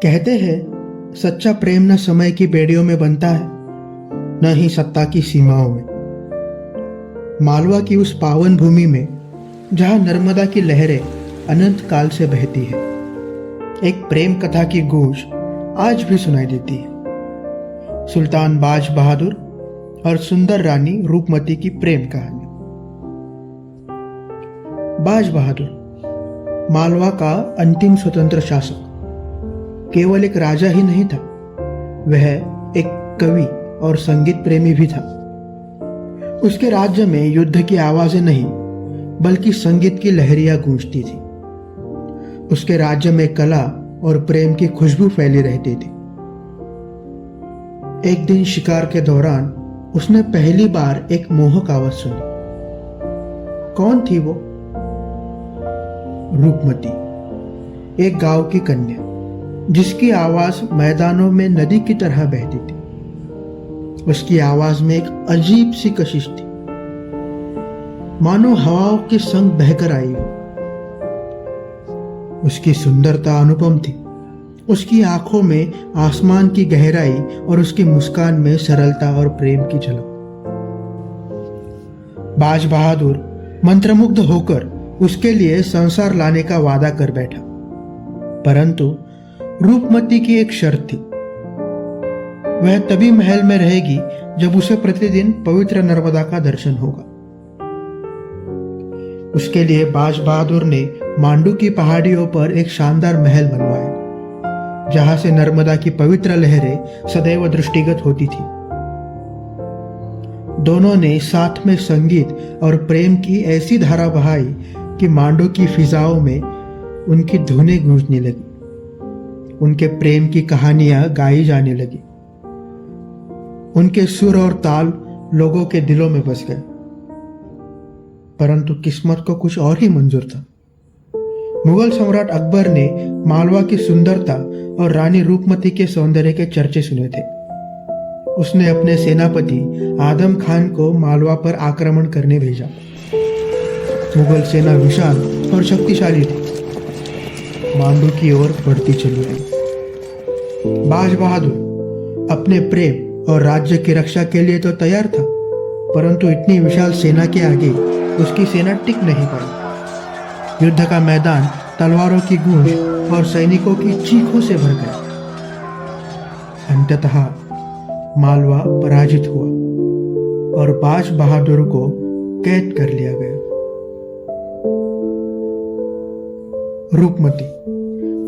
कहते हैं सच्चा प्रेम न समय की बेड़ियों में बनता है न ही सत्ता की सीमाओं में। मालवा की उस पावन भूमि में जहां नर्मदा की लहरें अनंत काल से बहती है, एक प्रेम कथा की गूंज आज भी सुनाई देती है। सुल्तान बाज बहादुर और सुंदर रानी रूपमती की प्रेम कहानी। बाज बहादुर मालवा का अंतिम स्वतंत्र शासक केवल एक राजा ही नहीं था, वह एक कवि और संगीत प्रेमी भी था। उसके राज्य में युद्ध की आवाजें नहीं बल्कि संगीत की लहरियां गूंजती थी। उसके राज्य में कला और प्रेम की खुशबू फैली रहती थी। एक दिन शिकार के दौरान उसने पहली बार एक मोहक आवाज सुनी। कौन थी वो? रूपमती, एक गांव की कन्या जिसकी आवाज मैदानों में नदी की तरह बहती थी। उसकी आवाज में एक अजीब सी कशिश थी, मानो हवाओं के संग बहकर आई हो। उसकी सुंदरता अनुपम थी। उसकी आंखों में आसमान की गहराई और उसकी मुस्कान में सरलता और प्रेम की झलक। बाज बहादुर मंत्रमुग्ध होकर उसके लिए संसार लाने का वादा कर बैठा, परंतु रूपमती की एक शर्त थी। वह तभी महल में रहेगी जब उसे प्रतिदिन पवित्र नर्मदा का दर्शन होगा। उसके लिए बाज बहादुर ने मांडू की पहाड़ियों पर एक शानदार महल बनवाया, जहां से नर्मदा की पवित्र लहरें सदैव दृष्टिगत होती थी। दोनों ने साथ में संगीत और प्रेम की ऐसी धारा बहाई कि मांडू की फिजाओं में उनकी धुनें गूंजने लगी। उनके प्रेम की कहानियां गाई जाने लगी। उनके सुर और ताल लोगों के दिलों में बस गए। परंतु किस्मत को कुछ और ही मंजूर था। मुगल सम्राट अकबर ने मालवा की सुंदरता और रानी रूपमती के सौंदर्य के चर्चे सुने थे। उसने अपने सेनापति आदम खान को मालवा पर आक्रमण करने भेजा। मुगल सेना विशाल और शक्तिशाली थी, मांडू की ओर बढ़ती चली आई। बाज बहादुर अपने प्रेम और राज्य की रक्षा के लिए तो तैयार था, परंतु इतनी विशाल सेना के आगे उसकी सेना टिक नहीं पाई। युद्ध का मैदान तलवारों की गूंज और सैनिकों की चीखों से भर गया। अंततः मालवा पराजित हुआ और बाज बहादुर को कैद कर लिया गया। रूपमती,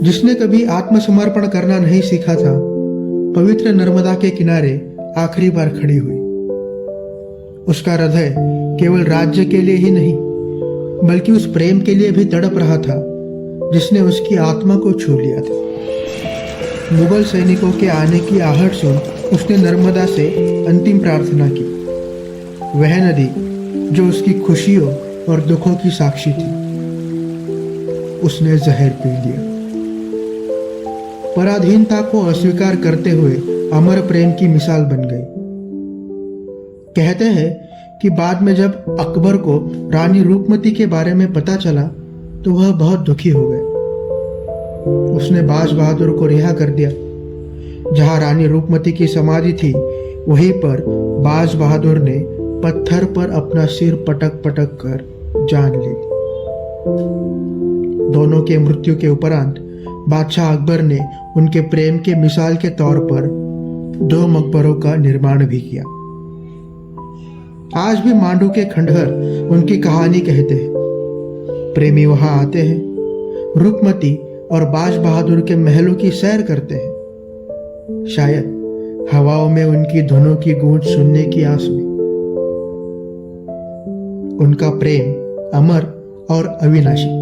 जिसने कभी आत्मसमर्पण करना नहीं सीखा था, पवित्र नर्मदा के किनारे आखिरी बार खड़ी हुई। उसका हृदय केवल राज्य के लिए ही नहीं बल्कि उस प्रेम के लिए भी तड़प रहा था जिसने उसकी आत्मा को छू लिया था। मुगल सैनिकों के आने की आहट सुन उसने नर्मदा से अंतिम प्रार्थना की। वह नदी जो उसकी खुशियों और दुखों की साक्षी थी, उसने जहर पी लिया। पराधीनता को अस्वीकार करते हुए अमर प्रेम की मिसाल बन गई। कहते हैं कि बाद में जब अकबर को रानी रूपमती के बारे में पता चला तो वह बहुत दुखी हो गए। उसने बाज बहादुर को रिहा कर दिया। जहां रानी रूपमती की समाधि थी, वहीं पर बाज बहादुर ने पत्थर पर अपना सिर पटक पटक कर जान ले ली। दोनों के मृत्यु के उपरांत बादशाह अकबर ने उनके प्रेम के मिसाल के तौर पर 2 मकबरों का निर्माण भी किया। आज भी मांडू के खंडहर उनकी कहानी कहते हैं। प्रेमी वहां आते हैं, रूपमती और बाज बहादुर के महलों की सैर करते हैं, शायद हवाओं में उनकी धुनों की गूंज सुनने की आस में। उनका प्रेम अमर और अविनाशी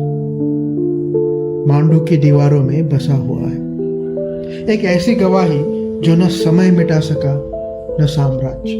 मांडू की दीवारों में बसा हुआ है। एक ऐसी गवाही जो न समय मिटा सका न साम्राज्य।